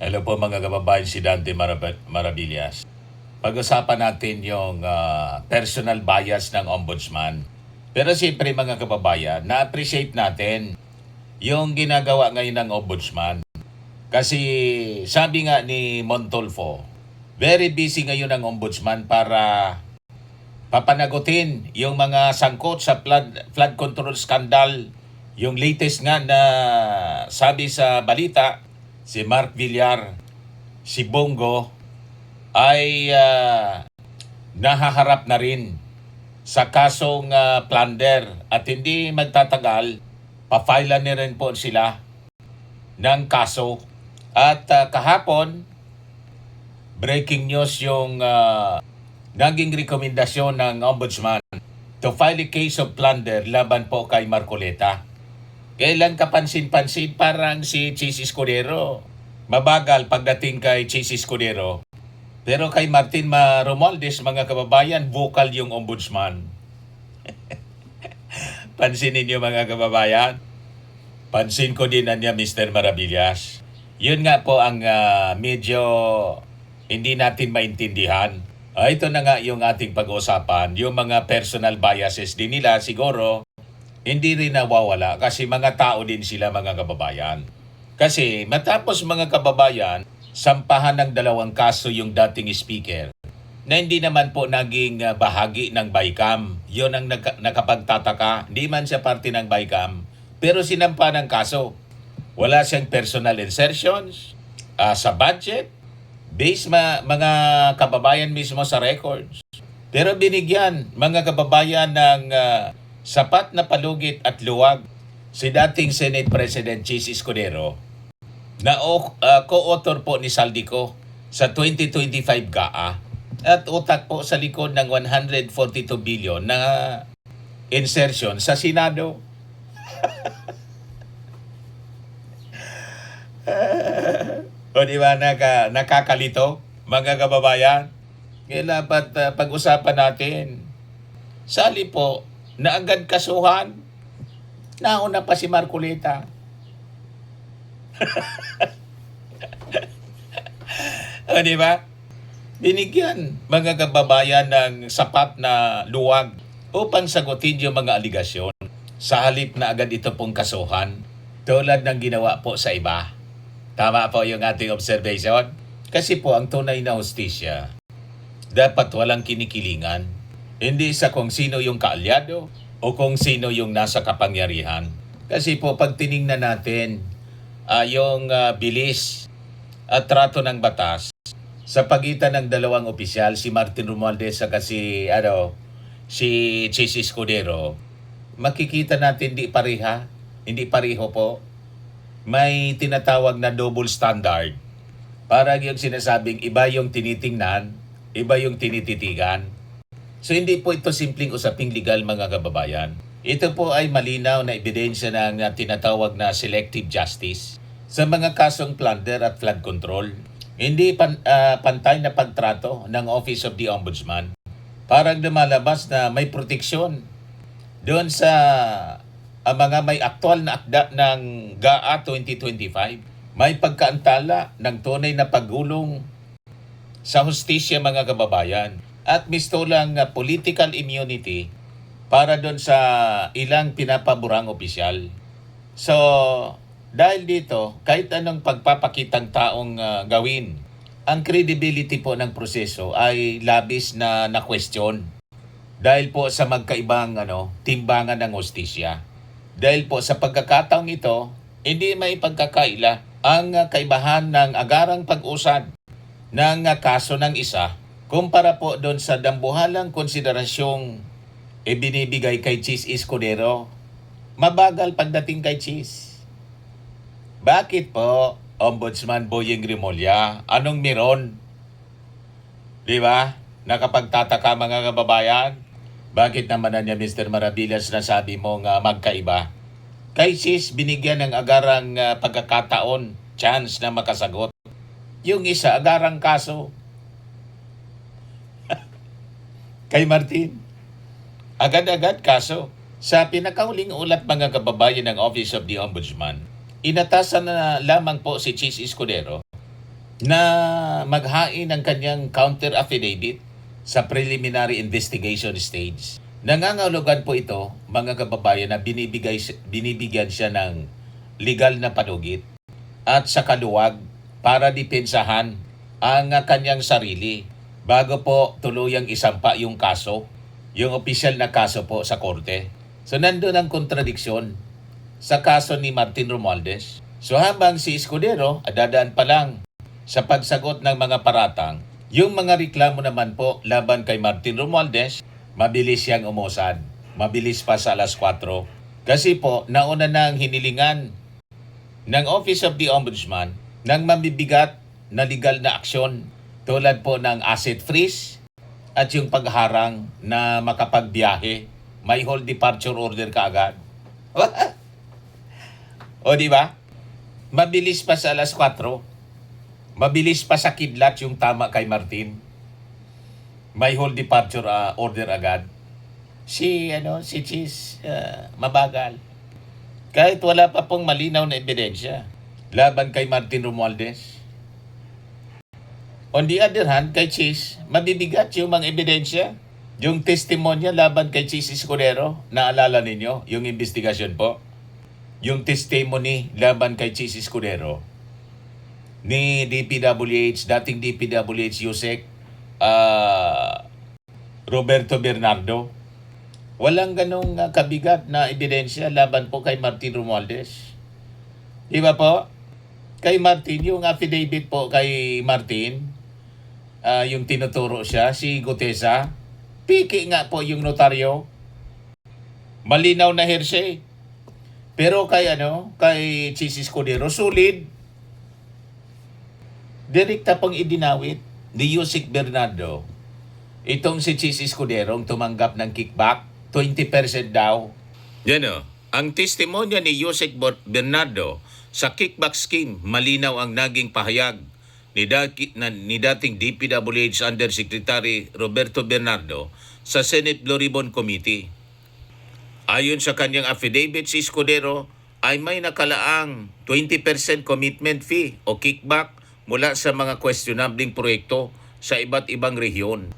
Hello po mga kababayan, si Dante Maravillas. Pag-usapan natin yung personal bias ng ombudsman. Pero siyempre mga kababayan, na-appreciate natin yung ginagawa ngayon ng ombudsman. Kasi sabi nga ni Montolfo, very busy ngayon ang ombudsman para papanagutin yung mga sangkot sa flood control scandal. Yung latest nga na sabi sa balita, si Mark Villar, si Bongo, ay nahaharap na rin sa kasong plunder at hindi magtatagal, pa-file na rin po sila ng kaso. At kahapon, breaking news yung naging rekomendasyon ng ombudsman to file a case of plunder laban po kay Marcoleta. Kailan kapansin-pansin parang si Chis Escudero. Mabagal pagdating kay Chis Escudero. Pero kay Martin Romualdez, mga kababayan, vocal yung ombudsman. Pansinin niyo mga kababayan. Pansin ko din na niya Mr. Maravillas. Yun nga po ang medyo hindi natin maintindihan. Ito na nga yung ating pag-uusapan. Yung mga personal biases din nila siguro hindi rin nawawala kasi mga tao din sila mga kababayan. Kasi matapos mga kababayan, sampahan ng dalawang kaso yung dating speaker na hindi naman po naging bahagi ng BICAM. Yun ang nakapagtataka. Hindi man siya parte ng BICAM, pero sinampa ng kaso. Wala siyang personal insertions sa budget, based mga kababayan mismo sa records. Pero binigyan mga kababayan ng sapat na palugit at luwag si dating Senate President Chis Escudero na co-author po ni Saldico sa 2025 GAA at utak po sa likod ng 142 billion na insertion sa Senado. O di ba nakakalito mga kababayan? Kaya dapat pag-usapan natin. Sali po na agad kasuhan. Nauna pa si Marcoleta. O di ba? Binigyan mga kababayan ng sapat na luwag upang sagutin yung mga aligasyon. Sa halip na agad ito pong kasuhan, tulad ng ginawa po sa iba. Tama po yung ating observation. Kasi po ang tunay na hustisya, dapat walang kinikilingan. Hindi sa kung sino yung kaalyado o kung sino yung nasa kapangyarihan. Kasi po pag tiningnan natin yung bilis at trato ng batas sa pagitan ng dalawang opisyal, si Martin Romualdez at si Chis Escudero, makikita natin hindi pareho po. May tinatawag na double standard. Parang yung sinasabing iba yung tinitingnan, iba yung tinititigan. So hindi po ito simpleng usaping legal mga kababayan. Ito po ay malinaw na ebidensya ng tinatawag na selective justice sa mga kasong plunder at flood control. Hindi pantay na pagtrato ng Office of the Ombudsman. Parang lumalabas na may proteksyon doon sa mga may aktwal na akda ng GAA 2025. May pagkaantala ng tunay na paggulong sa hustisya mga kababayan at mistulang political immunity para doon sa ilang pinapaborang opisyal. So, dahil dito, kahit anong pagpapakitang taong gawin, ang credibility po ng proseso ay labis na question. Dahil po sa magkaibang timbangan ng hustisya. Dahil po sa pagkakataong ito, hindi may pagkakaila ang kaibahan ng agarang pag-usad ng kaso ng isa kumpara po doon sa dambuhalang konsiderasyong ibinibigay kay Chis Escudero. Mabagal pagdating kay Chis. Bakit po, Ombudsman Boyeng Rimulya? Anong meron? Di ba? Nakapagtataka mga kababayan? Bakit naman na niya Mr. Maravillas na sabi mo nga magkaiba? Kay Chis, binigyan ng agarang pagkakataon, chance na makasagot. Yung isa, agarang kaso. Kay Martin, agad-agad kaso. Sa pinakahuling ulat mga kababayan ng Office of the Ombudsman, inatasan na lamang po si Chis Escudero na maghain ng kanyang counter affidavit sa preliminary investigation stage. Nangangahulugan po ito, mga kababayan, na binibigyan siya ng legal na panugit at sa kaluwag para depensahan ang kanyang sarili bago po tuluyang isampa yung kaso, yung opisyal na kaso po sa korte. So nandun ang kontradiksyon sa kaso ni Martin Romualdez. So habang si Escudero dadaan pa lang sa pagsagot ng mga paratang, yung mga reklamo naman po laban kay Martin Romualdez, mabilis siyang umusad. Mabilis pa sa alas 4. Kasi po, nauna na ang hinilingan ng Office of the Ombudsman ng mabibigat na legal na aksyon tulad po ng asset freeze at yung pagharang na makapagbiyahe. May hold departure order kaagad. O di ba? Mabilis pa sa alas 4. Mabilis pa sa kidlat yung tama kay Martin. May hold departure order agad. Si Cheese mabagal. Kahit wala pa pong malinaw na ebidensya laban kay Martin Romualdez. On the other hand, kay Cheese, mabibigat yung mga ebidensya. Yung testimonya laban kay Cheese Escudero, naalala ninyo, yung investigasyon po. Yung testimony laban kay Cheese Escudero ni DPWH, dating DPWH Yusek Roberto Bernardo. Walang ganong kabigat na ebidensya laban po kay Martin Romualdez. Di ba po? Kay Martin, yung affidavit po kay Martin, yung tinuturo siya, si Gutesa, piki nga po yung notaryo. Malinaw na hearsay. Pero kay Cheese Escudero, sulit. Direkta pang idinawit ni Yusek Bernardo. Itong si Cheese Escudero tumanggap ng kickback, 20% daw. Yan o. Ang testimonya ni Yusek Bernardo sa kickback scheme, malinaw ang naging pahayag ni dating DPWH Undersecretary Roberto Bernardo sa Senate Blue Ribbon Committee. Ayon sa kanyang affidavit, si Escudero ay may nakalaang 20% commitment fee o kickback mula sa mga questionabling proyekto sa iba't ibang rehiyon.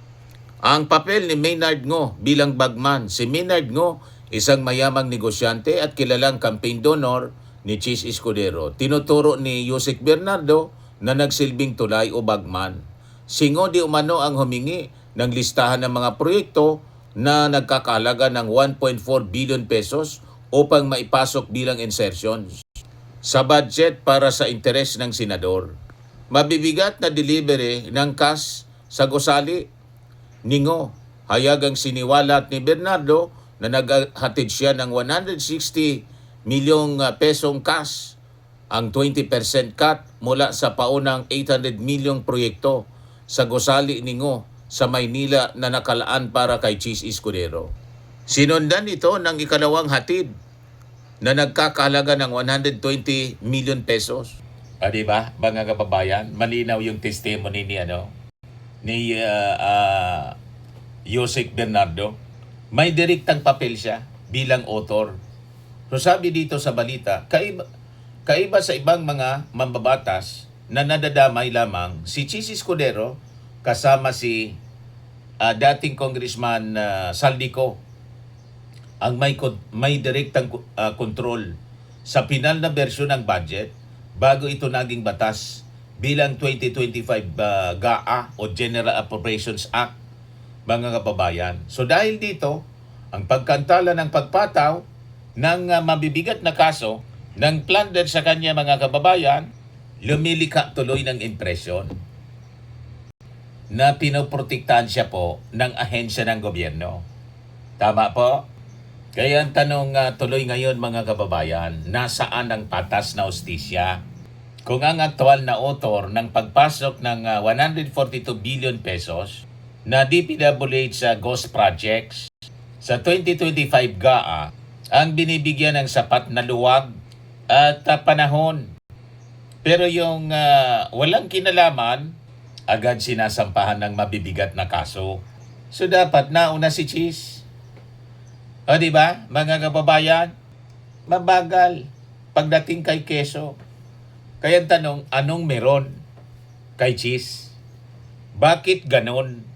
Ang papel ni Maynard Ngo bilang bagman. Si Maynard Ngo, isang mayamang negosyante at kilalang campaign donor ni Cheese Escudero. Tinuturo ni Yusek Bernardo na nagsilbing tulay o bagman. Si Ngo di umano ang humingi ng listahan ng mga proyekto na nagkakahalaga ng 1.4 billion pesos upang maipasok bilang insertions sa budget para sa interes ng senador. Mabibigat na delivery ng cash sa gusali ni Ngo. Hayagang siniwalat ni Bernardo na naghatid siya ng 160 milyong pesong cash, ang 20% cut mula sa paunang 800 milyong proyekto sa gusali ni Ngo sa Maynila na nakalaan para kay Cheese Escudero. Sinundan ito ng ikalawang hatid na nagkakahalaga ng 120 million pesos. Diba, mga kababayan, malinaw yung testimony ni Yusek Bernardo. May direktang papel siya bilang author. So sabi dito sa balita, kaiba sa ibang mga mambabatas na nadadamay lamang, si Cheese Escudero kasama si dating Congressman Saldico ang may direktang control sa pinal na bersyon ng budget bago ito naging batas bilang 2025 GAA o General Appropriations Act, mga kababayan. So dahil dito, ang pagkantala ng pagpataw ng mabibigat na kaso ng plunder sa kanya, mga kababayan, lumilika tuloy ng impresyon na pinoprotektahan siya po ng ahensya ng gobyerno. Tama po? Kaya ang tanong tuloy ngayon, mga kababayan, nasaan ang patas na hustisya? Kung ang aktual na author ng pagpasok ng 142 billion pesos na DPWH sa ghost projects sa 2025 GAA ang binibigyan ng sapat na luwag at panahon. Pero yung walang kinalaman, agad sinasampahan ng mabibigat na kaso. So dapat nauna si Cheese. O diba, mga kababayan, mabagal pagdating kay keso. Kaya tanong, anong meron? kay Cheese. Bakit ganon?